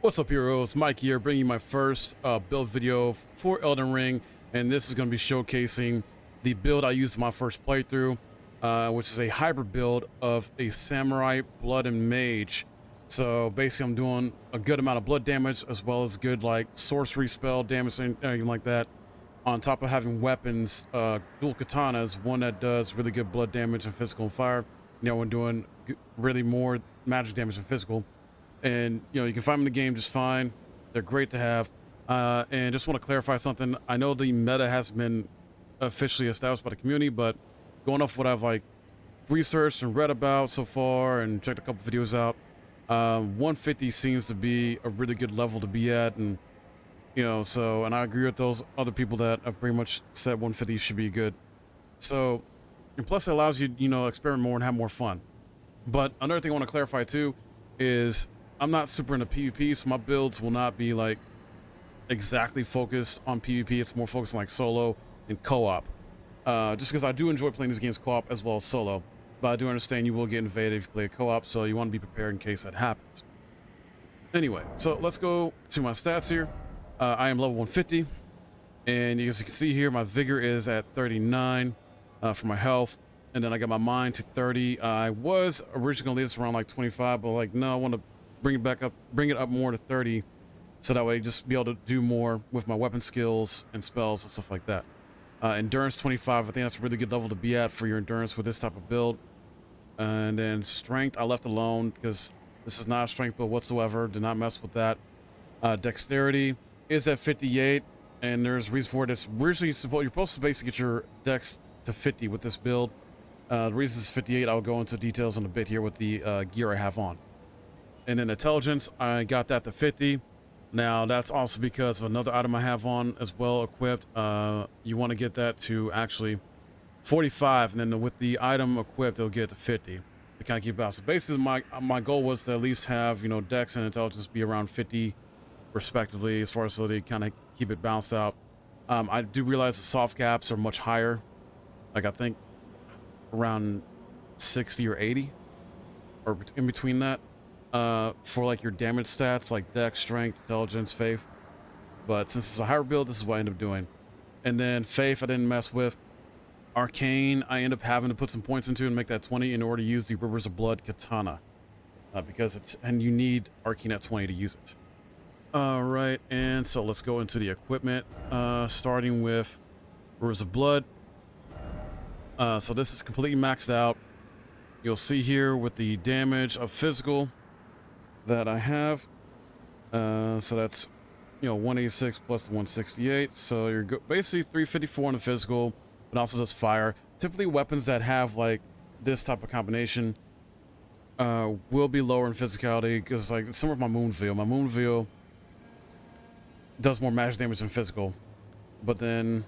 What's up, heroes? Mike here, bringing you my first build video for Elden Ring, and this is going to be showcasing the build I used in my first playthrough, which is a hybrid build of a Samurai, Blood, and Mage. So basically I'm doing a good amount of blood damage as well as good like sorcery spell damage and anything like that, on top of having weapons, dual katanas, one that does really good blood damage and physical and fire, the other one doing really more magic damage and physical. And you can find them in the game just fine. They're great to have. And just want to clarify something. I know the meta hasn't been officially established by the community, but going off what I've like researched and read about so far and checked a couple videos out, 150 seems to be a really good level to be at. And and I agree with those other people that have pretty much said 150 should be good. So, and plus it allows you experiment more and have more fun. But another thing I want to clarify too is I'm not super into PvP, so my builds will not be like exactly focused on PvP. It's more focused on like solo and co-op. Just because I do enjoy playing these games co-op as well as solo, but I do understand you will get invaded if you play co-op, so you want to be prepared in case that happens. Anyway, so let's go to my stats here. I am level 150, and as you can see here, my vigor is at 39 for my health, and then I got my mind to 30. I was originally gonna leave this around like 25, but like no, I want to bring it up more to 30, so that way just be able to do more with my weapon skills and spells and stuff like that. Endurance 25, I think that's a really good level to be at for your endurance with this type of build. And then strength I left alone because this is not a strength build whatsoever. Do not mess with that. Dexterity is at 58, and there's a reason for it. It's originally you're supposed to basically get your dex to 50 with this build. The reason it's 58, I'll go into details in a bit here with the gear I have on. And then intelligence, I got that to 50. Now that's also because of another item I have on as well equipped. You want to get that to actually 45, and then with the item equipped, it'll get to 50 to kind of keep it out. So basically my goal was to at least have dex and intelligence be around 50 respectively, as far as so they kind of keep it balanced out. I do realize the soft caps are much higher, like I think around 60 or 80, or in between that, for like your damage stats like dex, strength, intelligence, faith. But since it's a higher build, this is what I end up doing. And then faith I didn't mess with. Arcane I end up having to put some points into and make that 20 in order to use the Rivers of Blood katana, because you need arcane at 20 to use it. All right, and so let's go into the equipment, starting with Rivers of Blood. So this is completely maxed out. You'll see here with the damage of physical that I have. So that's 186 plus the 168. So you're basically 354 on the physical, but also does fire. Typically weapons that have like this type of combination will be lower in physicality, because like similar with my Moonveil. My Moonveil does more magic damage than physical, but then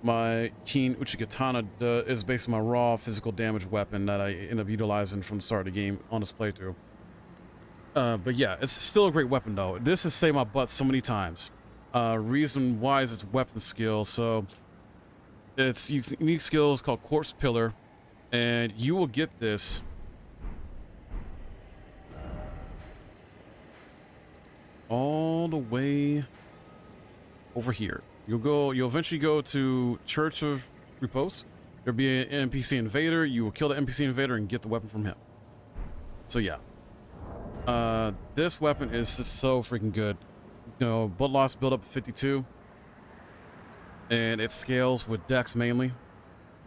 my Keen Uchi Katana is basically my raw physical damage weapon that I end up utilizing from the start of the game on this playthrough. But yeah, it's still a great weapon though. This has saved my butt so many times. Reason why is its weapon skill. So its unique skill is called Corpse Pillar, and you will get this all the way over here. You'll eventually go to Church of Repose. There'll be an NPC invader. You will kill the NPC invader and get the weapon from him. So yeah, this weapon is just so freaking good. Blood loss build up to 52, and it scales with dex mainly,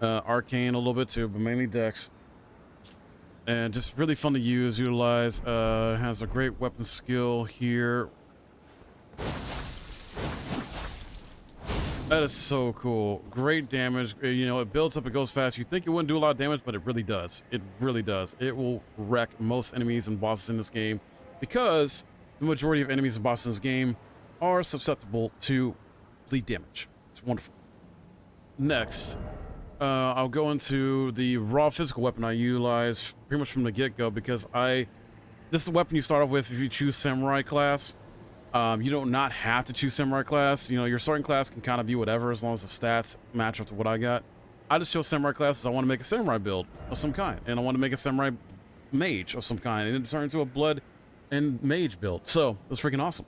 arcane a little bit too, but mainly dex, and just really fun to utilize. Has a great weapon skill here. That is so cool. Great damage. It builds up, it goes fast. You think it wouldn't do a lot of damage, but it really does. It really does. It will wreck most enemies and bosses in this game, because the majority of enemies and bosses in this game are susceptible to bleed damage. It's wonderful. Next, I'll go into the raw physical weapon I utilize pretty much from the get-go, because this is the weapon you start off with if you choose Samurai class. You don't not have to choose Samurai class. Your starting class can kind of be whatever, as long as the stats match up to what I got. I just chose Samurai classes. I want to make a Samurai build of some kind, and I want to make a Samurai Mage of some kind, and it turned into a Blood and Mage build. So that's freaking awesome.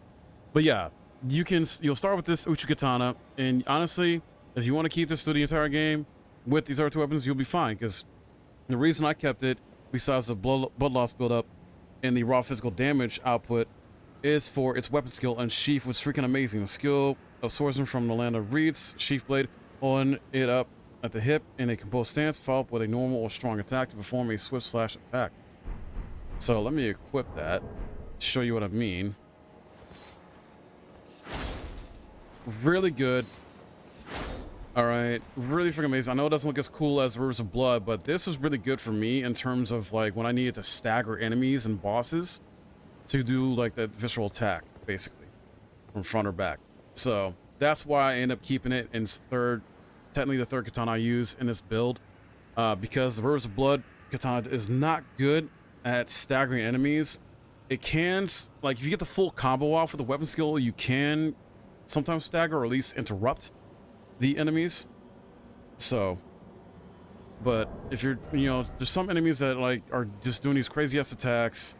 But yeah, you'll start with this Uchi Katana, and honestly, if you want to keep this through the entire game with these other two weapons, you'll be fine. Because the reason I kept it, besides the blood loss buildup and the raw physical damage output, is for its weapon skill and sheath, which is freaking amazing. The skill of swordsman from the land of reeds, sheath blade, on it up at the hip in a composed stance, followed up with a normal or strong attack to perform a swift slash attack. So let me equip that, show you what I mean. Really good. All right, really freaking amazing. I know it doesn't look as cool as Rivers of Blood, but this is really good for me in terms of like when I needed to stagger enemies and bosses to do like that visceral attack, basically, from front or back. So that's why I end up keeping it in technically the third katana I use in this build, because the Rivers of Blood katana is not good at staggering enemies. It can, like, if you get the full combo off with the weapon skill, you can sometimes stagger or at least interrupt the enemies. So, but if you're, there's some enemies that like are just doing these crazy ass attacks,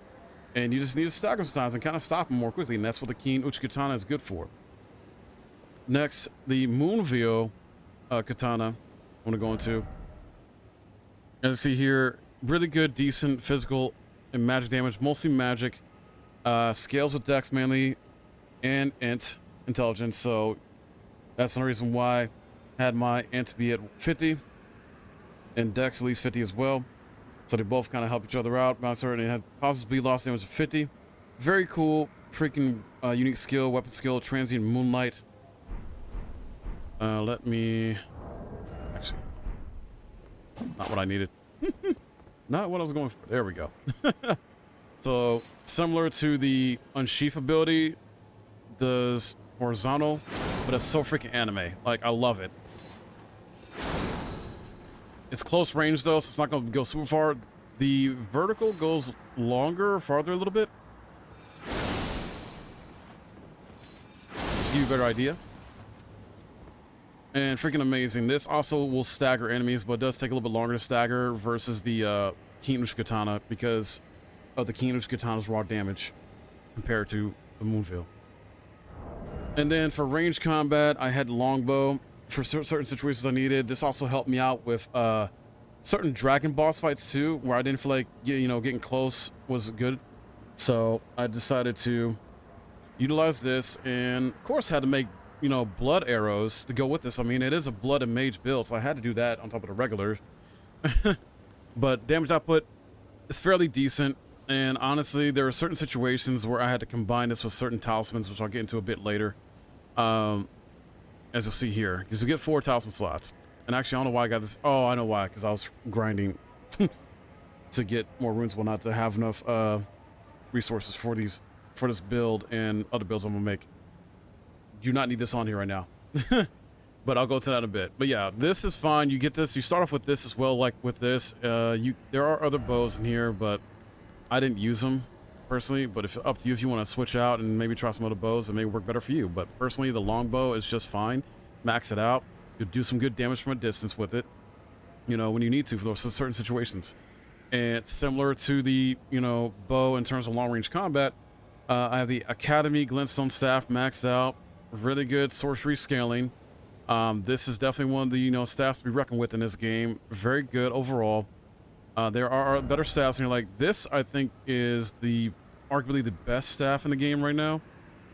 and you just need to stagger them sometimes and kind of stop them more quickly, and that's what the keen Uchi Katana is good for. Next, the Moonveil Katana I want to go into. As you see here, really good, decent physical and magic damage, mostly magic. Scales with dex mainly, and intelligence, so that's the reason why I had my int be at 50 and dex at least 50 as well. So they both kind of help each other out. Bouncer, and it had causes bleed loss damage of 50. Very cool, freaking unique skill, weapon skill, transient moonlight. Let me actually, not what I needed. Not what I was going for. There we go. So similar to the unsheath ability, does horizontal, but it's so freaking anime. Like, I love it. It's close range though, so it's not going to go super far. The vertical goes longer, farther a little bit. Just to give you a better idea. And freaking amazing. This also will stagger enemies, but it does take a little bit longer to stagger versus the Keen Uchi Katana because of the Keen Uchi Katana's raw damage compared to the Moonveil. And then for range combat, I had longbow for certain situations I needed. This also helped me out with certain dragon boss fights too, where I didn't feel like getting close was good. So I decided to utilize this, and of course had to make blood arrows to go with this. I mean, it is a blood and mage build, so I had to do that on top of the regular. But damage output is fairly decent, and honestly, there are certain situations where I had to combine this with certain talismans, which I'll get into a bit later. As you'll see here, because you get 4 talisman slots. And actually, I don't know why I got this. Oh, I know why, because I was grinding to get more runes, well, not to have enough resources for this build and other builds I'm gonna make. Do not need this on here right now. But I'll go to that in a bit. But yeah, this is fine. You get this. You start off with this as well, like with this. There are other bows in here, but I didn't use them personally. But if up to you if you want to switch out and maybe try some other bows, it may work better for you. But personally, the longbow is just fine. Max it out. You'll do some good damage from a distance with it, when you need to for those certain situations. And it's similar to the bow in terms of long range combat. I have the Academy Glintstone Staff maxed out. Really good sorcery scaling. This is definitely one of the staffs to be reckoned with in this game. Very good overall. There are better staffs, and you're like, this I think is arguably the best staff in the game right now.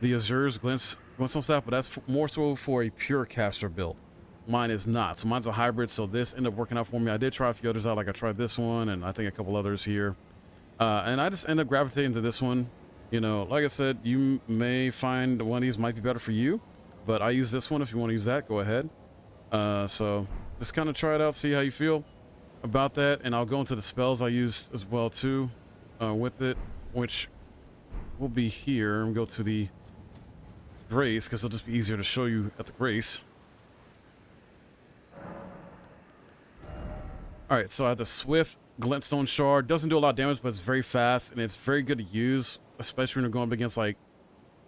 The Azure's Glintstone Staff, but that's more so for a pure caster build. Mine is not. So mine's a hybrid, so this ended up working out for me. I did try a few others out, like I tried this one, and I think a couple others here. And I just ended up gravitating to this one. Like I said, you may find one of these might be better for you, but I use this one. If you want to use that, go ahead. So just kind of try it out, see how you feel about that, and I'll go into the spells I used as well too with it, which will be here. And go to the Grace, because it'll just be easier to show you at the Grace. All right, so I have the Swift Glintstone Shard. Doesn't do a lot of damage, but it's very fast, and it's very good to use, especially when you're going up against like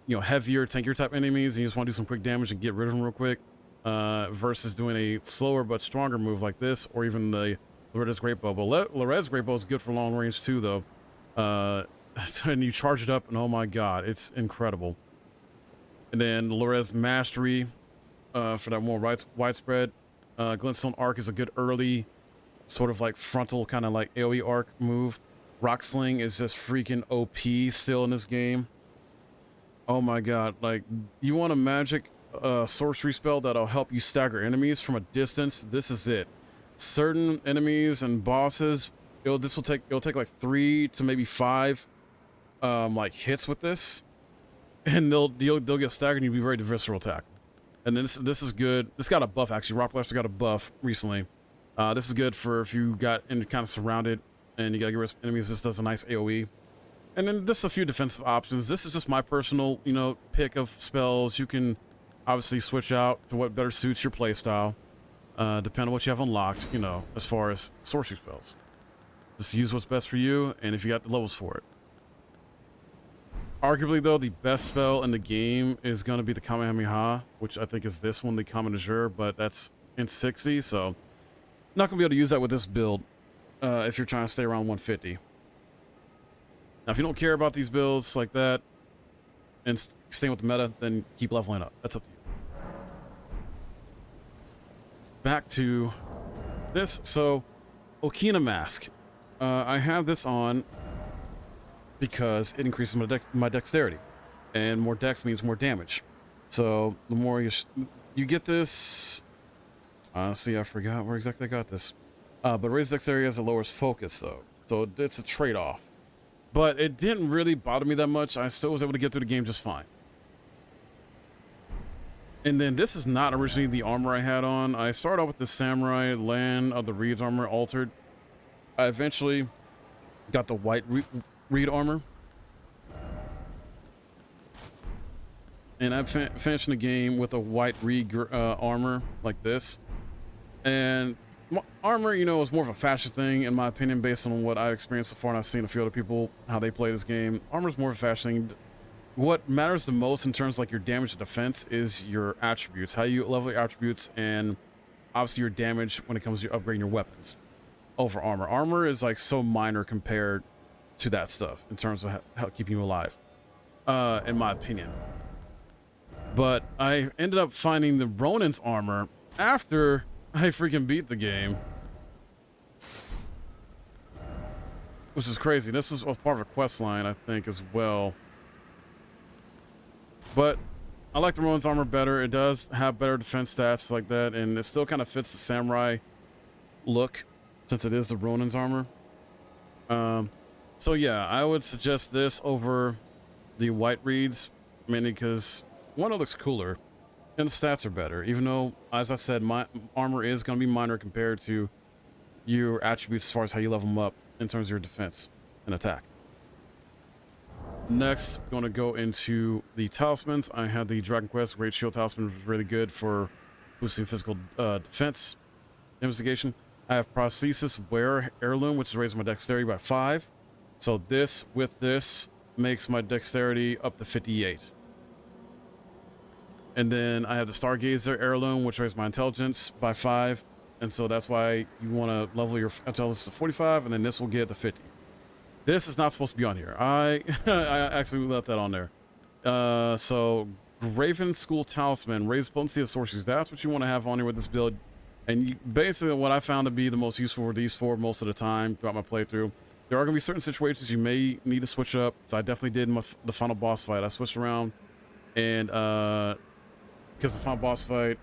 heavier, tankier type enemies, and you just want to do some quick damage and get rid of them real quick, versus doing a slower but stronger move like this, or even the Loretta's Great Bow. But Loretta's Great Bow is good for long range too, though. and you charge it up, and oh my god, it's incredible. And then Lorez Mastery for that more widespread. Glintstone Arc is a good early sort of like frontal kind of like AoE arc move. Rock Sling is just freaking OP still in this game. Oh my god, like, you want a magic sorcery spell that'll help you stagger enemies from a distance? This is it. Certain enemies and bosses, it'll take like 3 to maybe 5 like hits with this, and they'll get staggered and you'll be ready to visceral attack. And then this is good. This got a buff actually. Rock Blaster got a buff recently. This is good for if you got kind of surrounded and you gotta get rid of enemies. This does a nice AoE. And then just a few defensive options. This is just my personal, you know, pick of spells. You can obviously switch out to what better suits your playstyle, depending on what you have unlocked, you know, as far as sorcery spells. Just use what's best for you, and if you got the levels for it. Arguably, though, the best spell in the game is going to be the Kamehameha, which I think is this one, the Common Azure, but that's in 60, so not going to be able to use that with this build if you're trying to stay around 150. Now, if you don't care about these builds like that and staying with the meta, then keep leveling up. That's up to you. Back to this. So, Okina Mask. I have this on because it increases my dexterity. And more dex means more damage. So, the more you get this... Honestly, I forgot where exactly I got this. But raised dexterity has a lowers focus, though. So, it's a trade-off. But it didn't really bother me that much. I still was able to get through the game just fine. And then this is not originally the armor I had on. I started off with the Samurai Land of the Reeds armor altered. I eventually got the white Reed armor. And I'm finishing the game with a white Reed armor like this. And armor, you know, is more of a fashion thing, in my opinion, based on what I've experienced so far, and I've seen a few other people, how they play this game. Armor is more of a fashion thing. What matters the most in terms of like your damage and defense is your attributes, how you level your attributes, and obviously your damage when it comes to upgrading your weapons over armor. Armor is like so minor compared to that stuff in terms of how keeping you alive, in my opinion. But I ended up finding the Ronin's armor after I freaking beat the game, which is crazy. This is part of a quest line, I think, as well. But I like the Ronin's armor better. It does have better defense stats like that, and it still kind of fits the samurai look since it is the Ronin's armor. So yeah, I would suggest this over the white reeds, mainly because one, it looks cooler, and the stats are better, even though, as I said, my armor is going to be minor compared to your attributes as far as how you level them up in terms of your defense and attack. Next, going to go into the talismans. I had the Dragon Quest Great Shield Talisman, which was really good for boosting physical defense investigation. I have Prosthesis Wear Heirloom, which is raising my dexterity by 5. So this, with this, makes my dexterity up to 58. And then I have the Stargazer Heirloom, which raises my intelligence by 5. And so that's why you want to level your intelligence to 45, and then this will get to 50. This is not supposed to be on here. I actually left that on there. So Graven School Talisman, raise potency of sorceries. That's what you want to have on here with this build. And basically what I found to be the most useful for these four most of the time throughout my playthrough. There are going to be certain situations you may need to switch up. So I definitely did in the final boss fight. I switched around, and because the final boss fight,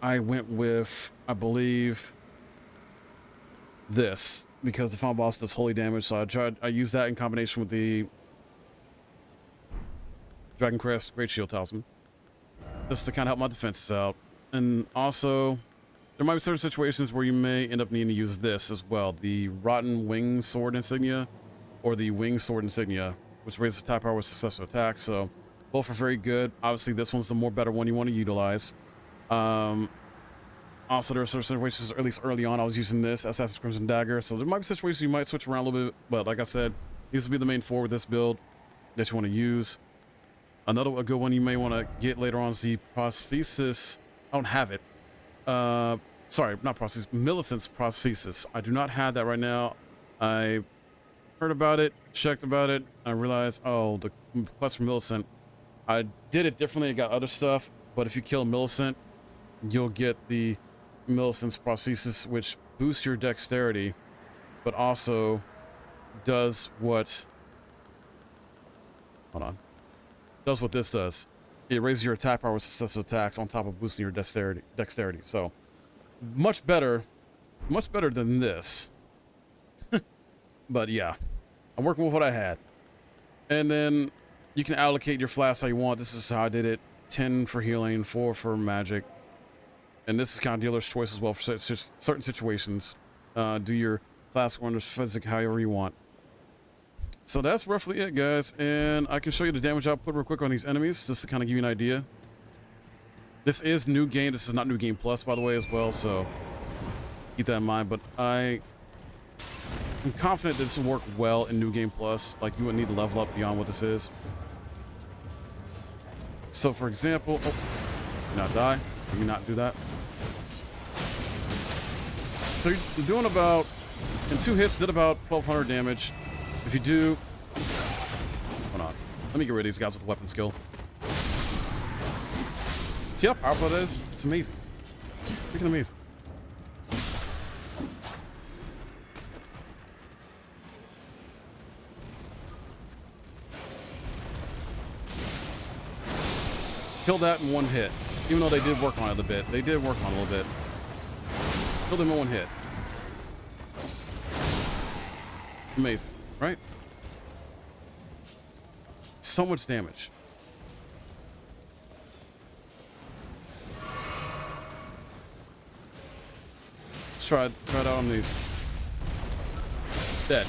I went with, I believe, this, because the final boss does holy damage. So I used that in combination with the Dragon Quest Great Shield Talisman, just to kind of help my defenses out. And also, there might be certain situations where you may end up needing to use this as well, the Rotten Wing Sword Insignia, or the Wing Sword Insignia, which raises attack power with successful attacks. So both are very good. Obviously, this one's the more better one you want to utilize. Also, there are certain situations, or at least early on, I was using this Assassin's Crimson Dagger. So there might be situations you might switch around a little bit, but like I said, these will be the main four with this build that you want to use. Another good one you may want to get later on is the Prosthesis. I don't have it. Sorry, not Prosthesis, Millicent's Prosthesis. I do not have that right now. I heard about it, checked about it. I realized, oh, the quest for Millicent. I did it differently. I got other stuff, but if you kill Millicent, you'll get the Millicent's prosthesis, which boosts your dexterity, but also does what... Hold on. Does what this does. It raises your attack power with successive attacks on top of boosting your dexterity. So, much better than this. But yeah, I'm working with what I had. And then you can allocate your flasks how you want. This is how I did it. 10 for healing, 4 for magic. And this is kind of dealer's choice as well for certain situations. Do your flask or physic however you want. So that's roughly it, guys. And I can show you the damage output real quick on these enemies, just to kind of give you an idea. This is new game. This is not new game plus, by the way, as well. So keep that in mind. But I'm confident this will work well in new game plus. Like, you wouldn't need to level up beyond what this is. So for example, oh, did not die. Let me not do that. So you're doing about, in 2 hits, did about 1,200 damage. If you do, hold on, let me get rid of these guys with weapon skill. See how powerful that is? It's amazing. Freaking amazing. Killed that in 1 hit. Even though they did work on it a bit. They did work on it a little bit. Killed him in 1 hit. Amazing, right? So much damage. Let's try it out on these. Dead.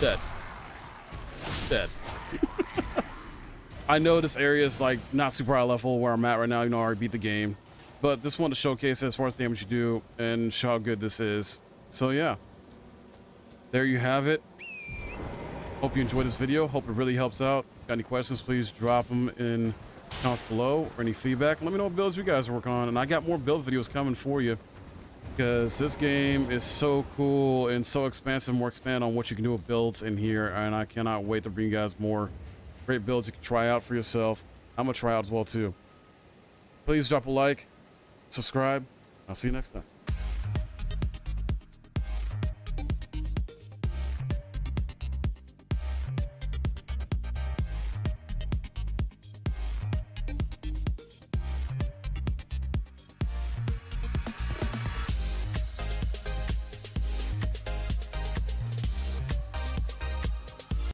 Dead. Dead. I know this area is like not super high level where I'm at right now. You know, I already beat the game, but this one to showcase as far as damage you do and show how good this is. So yeah, there you have it. Hope you enjoyed this video. Hope it really helps out. Got any questions, please drop them in comments below, or any feedback. Let me know what builds you guys are working on. And I got more build videos coming for you, because this game is so cool and so expansive, more expand on what you can do with builds in here. And I cannot wait to bring you guys more great builds you can try out for yourself. I'm gonna try out as well too. Please drop a like, subscribe. I'll see you next time.